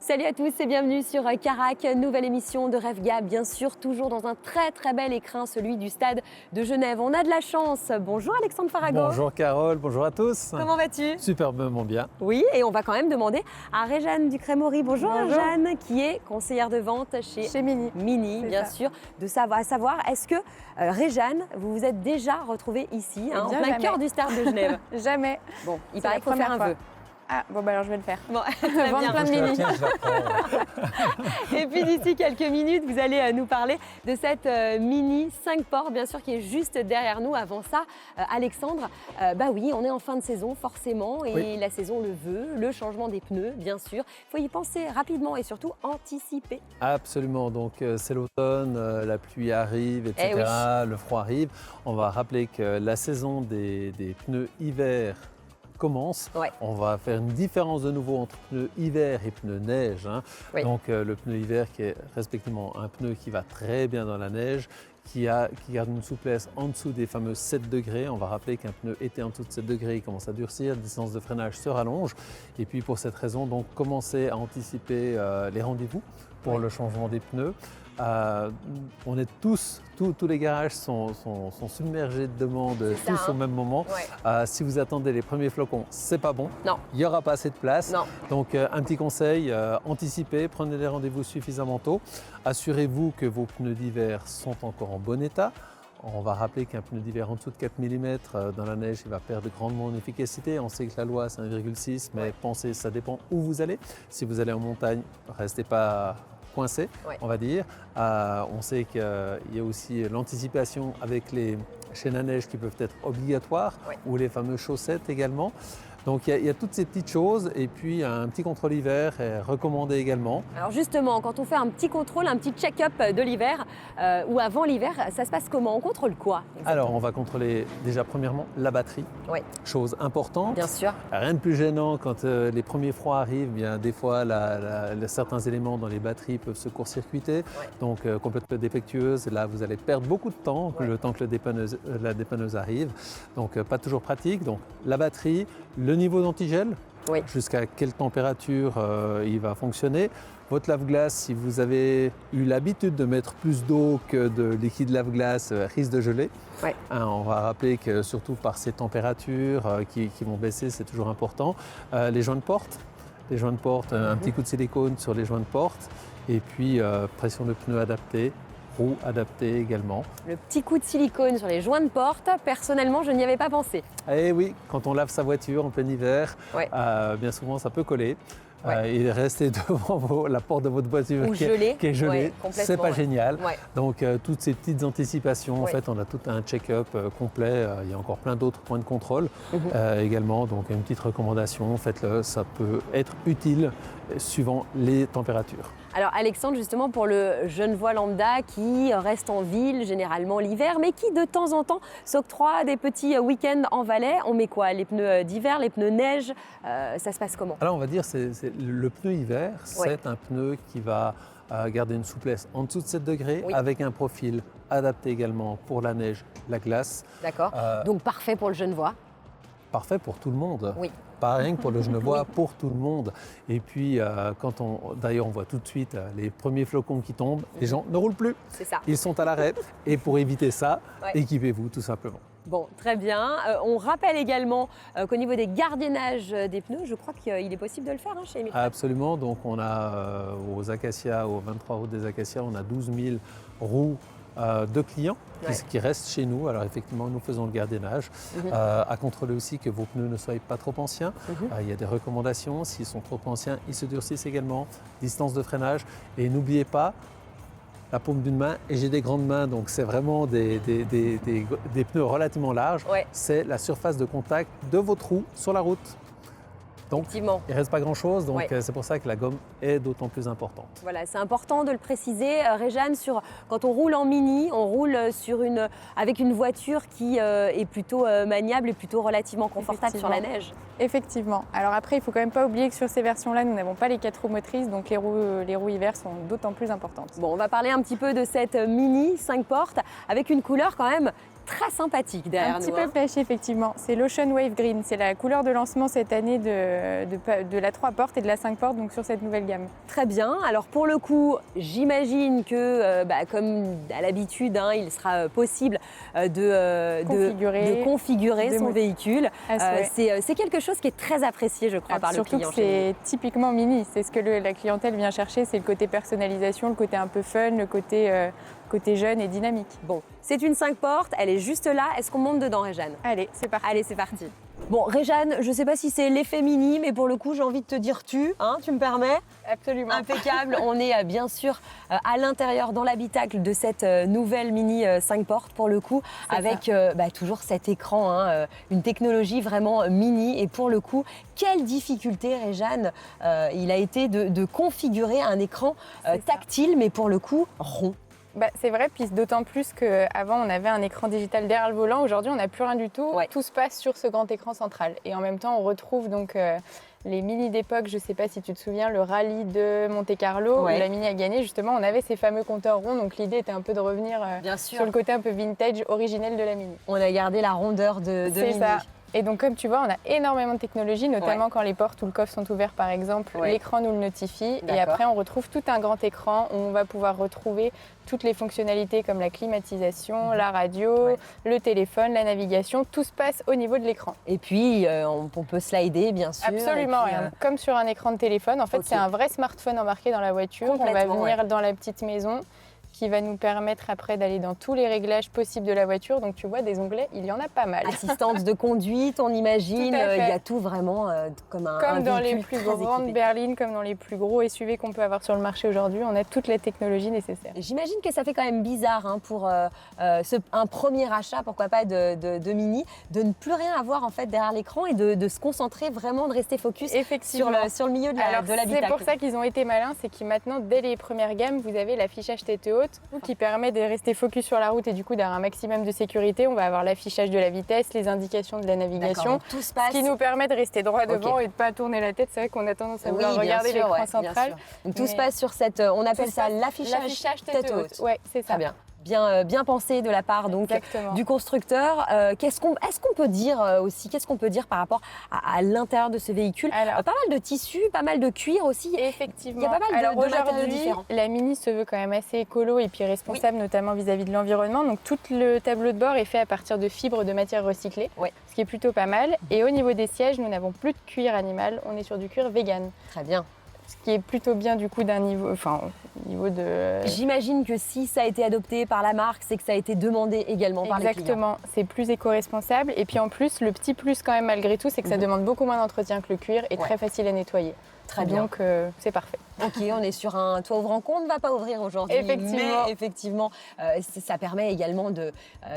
Salut à tous et bienvenue sur Carac, nouvelle émission de Rêve Gab, bien sûr, toujours dans un très bel écrin, celui du stade de Genève. On a de la chance. Bonjour Alexandre Farago. Bonjour Carole, bonjour à tous. Comment vas-tu? Superbement bien. Oui, et on va quand même demander à Réjeanne Ducrémory. Bonjour. Réjeanne, qui est conseillère de vente chez Mini. Mini, bien sûr, à savoir, est-ce que Réjeanne, vous vous êtes déjà retrouvée ici, en plein cœur du stade de Genève? Jamais. Bon, il paraît qu'il faut faire un vœu. Ah, bon, bah alors je vais le faire. Bon, Vendre plein de mini. Et puis d'ici quelques minutes, vous allez nous parler de cette Mini 5 portes, bien sûr, qui est juste derrière nous. Avant ça, Alexandre, bah oui, on est en fin de saison, forcément, et oui, la saison le veut, le changement des pneus, bien sûr. Il faut y penser rapidement et surtout anticiper. Absolument, donc c'est l'automne, la pluie arrive, etc., oui, le froid arrive. On va rappeler que la saison des pneus hiver commence. Ouais. On va faire une différence de nouveau entre pneus hiver et pneus neige. Oui. Donc le pneu hiver qui est respectivement un pneu qui va très bien dans la neige, qui garde une souplesse en dessous des fameux 7 degrés. On va rappeler qu'un pneu été en dessous de 7 degrés, il commence à durcir, la distance de freinage se rallonge. Et puis pour cette raison, donc commencez à anticiper les rendez-vous pour le changement des pneus. On est tous les garages sont submergés de demandes au même moment. Ouais. Si vous attendez les premiers flocons, c'est pas bon. Non. Il n'y aura pas assez de place. Non. Donc un petit conseil, anticipez, prenez les rendez-vous suffisamment tôt. Assurez-vous que vos pneus d'hiver sont encore en bon état. On va rappeler qu'un pneu d'hiver en dessous de 4 mm dans la neige, il va perdre grandement en efficacité. On sait que la loi c'est 1,6, mais pensez, ça dépend où vous allez. Si vous allez en montagne, restez pas coincé, on va dire. On sait qu'il y a aussi l'anticipation avec les chaînes à neige qui peuvent être obligatoires, ou les fameuses chaussettes également. Donc il y a toutes ces petites choses, et puis un petit contrôle hiver est recommandé également. Alors justement, quand on fait un petit contrôle, un petit check-up de l'hiver ou avant l'hiver, ça se passe comment? On contrôle quoi exactement? Alors on va contrôler déjà premièrement la batterie, chose importante. Bien sûr. Rien de plus gênant quand les premiers froids arrivent, bien des fois certains éléments dans les batteries peuvent se court-circuiter, donc complètement défectueuses. Là vous allez perdre beaucoup de temps, le temps que la dépanneuse arrive, donc pas toujours pratique. Donc la batterie, le niveau d'antigel, jusqu'à quelle température il va fonctionner. Votre lave-glace, si vous avez eu l'habitude de mettre plus d'eau que de liquide lave-glace, risque de geler. On va rappeler que surtout par ces températures qui vont baisser, c'est toujours important. Les joints de porte, un petit coup de silicone sur les joints de porte, et puis pression de pneu adaptée. Roues adaptées également. Le petit coup de silicone sur les joints de porte, personnellement, je n'y avais pas pensé. Eh oui, quand on lave sa voiture en plein hiver, bien souvent ça peut coller. Et rester devant la porte de votre voiture qui est gelée, c'est pas génial. Donc toutes ces petites anticipations, en fait, on a tout un check-up complet. Il y a encore plein d'autres points de contrôle également. Donc une petite recommandation, faites-le, ça peut être utile suivant les températures. Alors Alexandre, justement pour le Genevois lambda qui reste en ville généralement l'hiver, mais qui de temps en temps s'octroie des petits week-ends en Valais, on met quoi? Les pneus d'hiver, les pneus neige, ça se passe comment? Alors on va dire le pneu hiver, c'est un pneu qui va garder une souplesse en dessous de 7 degrés avec un profil adapté également pour la neige, la glace. D'accord, donc parfait pour le Genevois. Parfait pour tout le monde. Oui. Pas rien que pour le Genevois, pour tout le monde. Et puis, d'ailleurs, on voit tout de suite les premiers flocons qui tombent, les gens ne roulent plus. C'est ça. Ils sont à l'arrêt. Et pour éviter ça, équipez-vous tout simplement. Bon, très bien. On rappelle également qu'au niveau des gardiennages des pneus, je crois qu'il est possible de le faire chez Emile. Absolument. Donc, on a aux Acacias, aux 23 routes des Acacias, on a 12 000 roues de clients qui restent chez nous. Alors effectivement, nous faisons le gardiennage. À contrôler aussi que vos pneus ne soient pas trop anciens. Il y a des recommandations. S'ils sont trop anciens, ils se durcissent également. Distance de freinage. Et n'oubliez pas, la paume d'une main, et j'ai des grandes mains, donc c'est vraiment des pneus relativement larges. C'est la surface de contact de votre roue sur la route. Donc, il ne reste pas grand-chose, donc c'est pour ça que la gomme est d'autant plus importante. Voilà, c'est important de le préciser. Réjeanne, quand on roule en mini, on roule avec une voiture qui est plutôt maniable et plutôt relativement confortable sur la neige. Effectivement. Alors après, il ne faut quand même pas oublier que sur ces versions-là, nous n'avons pas les 4 roues motrices, donc les roues hiver sont d'autant plus importantes. Bon, on va parler un petit peu de cette Mini 5 portes avec une couleur quand même très sympathique derrière Un nous. petit peu flashy, effectivement. C'est l'Ocean Wave Green. C'est la couleur de lancement cette année de la 3 portes et de la 5 portes, donc sur cette nouvelle gamme. Très bien. Alors pour le coup, j'imagine que, comme à l'habitude, hein, il sera possible de configurer son véhicule. C'est quelque chose qui est très apprécié, je crois, par le client. Surtout que c'est typiquement Mini. C'est ce que la clientèle vient chercher, c'est le côté personnalisation, le côté un peu fun, le côté jeune et dynamique. Bon, c'est une 5 portes, elle est juste là. Est-ce qu'on monte dedans, Réjeanne? Allez, c'est parti. Allez, c'est parti. Bon, Réjeanne, je ne sais pas si c'est l'effet Mini, mais pour le coup, j'ai envie de te dire tu me permets? Absolument. Impeccable. On est bien sûr à l'intérieur, dans l'habitacle de cette nouvelle Mini 5 portes, pour le coup, avec toujours cet écran, hein, une technologie vraiment Mini. Et pour le coup, quelle difficulté, Réjeanne, il a été de configurer un écran tactile, mais pour le coup, rond. C'est vrai, puis d'autant plus qu'avant on avait un écran digital derrière le volant, aujourd'hui on n'a plus rien du tout, tout se passe sur ce grand écran central. Et en même temps on retrouve donc les Mini d'époque, je ne sais pas si tu te souviens, le rallye de Monte-Carlo, où la Mini a gagné, justement on avait ces fameux compteurs ronds, donc l'idée était un peu de revenir sur le côté un peu vintage, originel de la Mini. On a gardé la rondeur de Mini. C'est ça. Et donc comme tu vois, on a énormément de technologies, notamment quand les portes ou le coffre sont ouverts par exemple, l'écran nous le notifie. Et après on retrouve tout un grand écran où on va pouvoir retrouver toutes les fonctionnalités comme la climatisation, la radio, le téléphone, la navigation, tout se passe au niveau de l'écran. Et puis on peut slider bien sûr. Absolument, puis, comme sur un écran de téléphone. En fait c'est un vrai smartphone embarqué dans la voiture. On va venir dans la petite maison, qui va nous permettre après d'aller dans tous les réglages possibles de la voiture. Donc tu vois, des onglets, il y en a pas mal. Assistance de conduite, on imagine, il y a tout vraiment comme un dans les véhicule plus grandes berlines, comme dans les plus gros SUV qu'on peut avoir sur le marché aujourd'hui, on a toute la technologie nécessaire. J'imagine que ça fait quand même bizarre hein, pour un premier achat, pourquoi pas, de Mini, de ne plus rien avoir en fait derrière l'écran et de se concentrer vraiment, de rester focus sur le milieu de l'habitacle. C'est pour ça qu'ils ont été malins, c'est que maintenant, dès les premières gammes, vous avez l'affichage tête haute qui permet de rester focus sur la route et du coup d'avoir un maximum de sécurité. On va avoir l'affichage de la vitesse, les indications de la navigation, tout se passe... ce qui nous permet de rester droit devant et de ne pas tourner la tête. C'est vrai qu'on a tendance à vouloir regarder l'écran central. Donc tout se passe sur cette, on appelle ça l'affichage tête haute. Ouais, c'est ça. Très bien. Bien pensé de la part donc du constructeur. Est-ce qu'on peut dire aussi, qu'est-ce qu'on peut dire par rapport à l'intérieur de ce véhicule? Pas mal de tissu, pas mal de cuir aussi. Effectivement. Il y a pas mal de matériaux différents. La Mini se veut quand même assez écolo et puis responsable, notamment vis-à-vis de l'environnement. Donc tout le tableau de bord est fait à partir de fibres de matière recyclée, ce qui est plutôt pas mal. Et au niveau des sièges, nous n'avons plus de cuir animal, on est sur du cuir vegan. Très bien. Ce qui est plutôt bien du coup d'un niveau, niveau de... J'imagine que si ça a été adopté par la marque, c'est que ça a été demandé également par les clients. Exactement, c'est plus éco-responsable. Et puis en plus, le petit plus quand même malgré tout, c'est que ça demande beaucoup moins d'entretien que le cuir et très facile à nettoyer. Très bien. Donc c'est parfait. Ok, on est sur un toit ouvrant qu'on ne va pas ouvrir aujourd'hui. Mais effectivement, ça permet également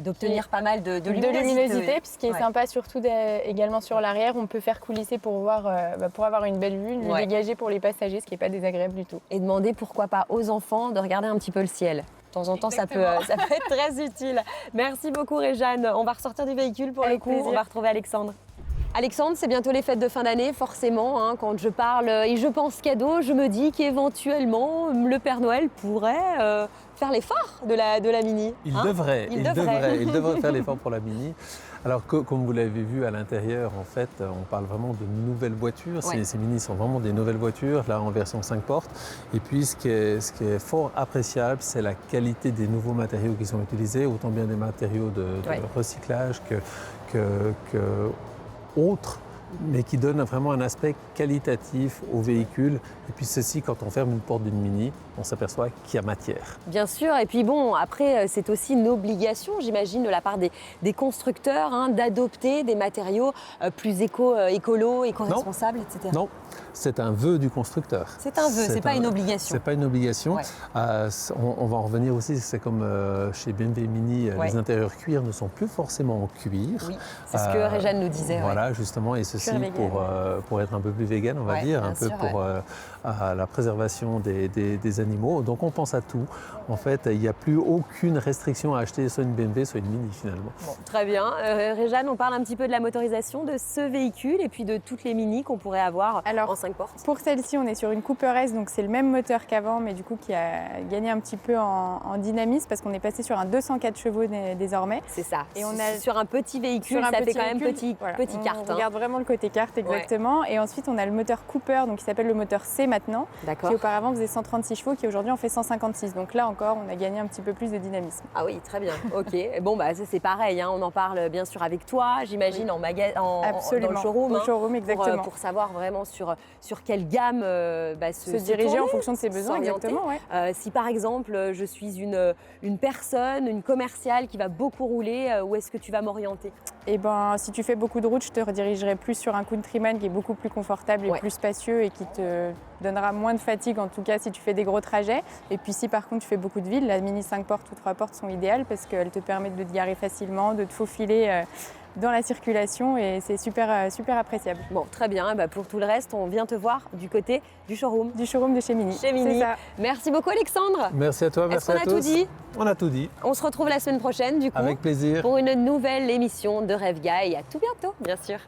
d'obtenir pas mal de luminosité. Puis ce qui est sympa surtout également sur l'arrière, on peut faire coulisser pour avoir une belle vue, une vue dégagée pour les passagers, ce qui n'est pas désagréable du tout. Et demander pourquoi pas aux enfants de regarder un petit peu le ciel. De temps en temps, ça peut être très utile. Merci beaucoup Réjeanne. On va ressortir du véhicule pour le coup. On va retrouver Alexandre. Alexandre, c'est bientôt les fêtes de fin d'année, forcément. Hein, quand je parle et je pense cadeau, je me dis qu'éventuellement, le Père Noël pourrait faire l'effort de la Mini. Il devrait faire l'effort pour la Mini. Alors, comme vous l'avez vu à l'intérieur, en fait, on parle vraiment de nouvelles voitures. Ces Mini sont vraiment des nouvelles voitures, là en version 5 portes. Et puis, ce qui est fort appréciable, c'est la qualité des nouveaux matériaux qui sont utilisés, autant bien des matériaux de recyclage que autres, mais qui donnent vraiment un aspect qualitatif au véhicule. Et puis ceci, quand on ferme une porte d'une Mini, on s'aperçoit qu'il y a matière. Bien sûr, et puis bon, après, c'est aussi une obligation, j'imagine, de la part des constructeurs, hein, d'adopter des matériaux plus écolo, éco-responsables, etc. Non, c'est un vœu du constructeur. C'est un vœu, c'est pas une obligation. C'est pas une obligation. On va en revenir aussi, c'est comme chez BMW Mini, les intérieurs cuir ne sont plus forcément en cuir. Oui, c'est ce que Réjeanne nous disait. Voilà, justement, et ceci pour être un peu plus vegan, on va dire, un peu pour à la préservation des animaux. Donc on pense à tout. En fait, il n'y a plus aucune restriction à acheter soit une BMW, soit une Mini finalement. Bon, très bien. Réjeanne, on parle un petit peu de la motorisation de ce véhicule et puis de toutes les Mini qu'on pourrait avoir en 5 portes. Pour celle-ci, on est sur une Cooper S, donc c'est le même moteur qu'avant, mais du coup qui a gagné un petit peu en dynamisme parce qu'on est passé sur un 204 chevaux désormais. C'est ça. Et on a sur un petit véhicule, ça fait quand même petit carte. On regarde vraiment le côté carte, exactement. Et ensuite, on a le moteur Cooper, donc qui s'appelle le moteur C maintenant, qui auparavant faisait 136 chevaux, qui aujourd'hui en fait 156. Donc là encore, on a gagné un petit peu plus de dynamisme. Ah oui, très bien. Ok. Bon, bah ça c'est pareil. On en parle bien sûr avec toi, j'imagine, dans le showroom. Au showroom, exactement. Pour savoir vraiment sur quelle gamme se diriger en fonction de ses besoins, exactement. Si par exemple, je suis une personne, une commerciale qui va beaucoup rouler, où est-ce que tu vas m'orienter? Eh ben, si tu fais beaucoup de route, je te redirigerai plus sur un Countryman qui est beaucoup plus confortable et plus spacieux et qui te donnera moins de fatigue, en tout cas si tu fais des gros trajets. Et puis si par contre tu fais beaucoup de ville, la Mini 5 portes ou 3 portes sont idéales parce qu'elles te permettent de te garer facilement, de te faufiler dans la circulation et c'est super appréciable. Bon, très bien. Pour tout le reste, on vient te voir du côté du showroom. Du showroom de chez Mini. Chez Mini. Ça. Merci beaucoup Alexandre. Merci à toi, merci à tous. Est-ce qu'on a tout dit? On a tout dit. On se retrouve la semaine prochaine du coup. Avec plaisir. Pour une nouvelle émission de Rêve Guy et à tout bientôt, bien sûr.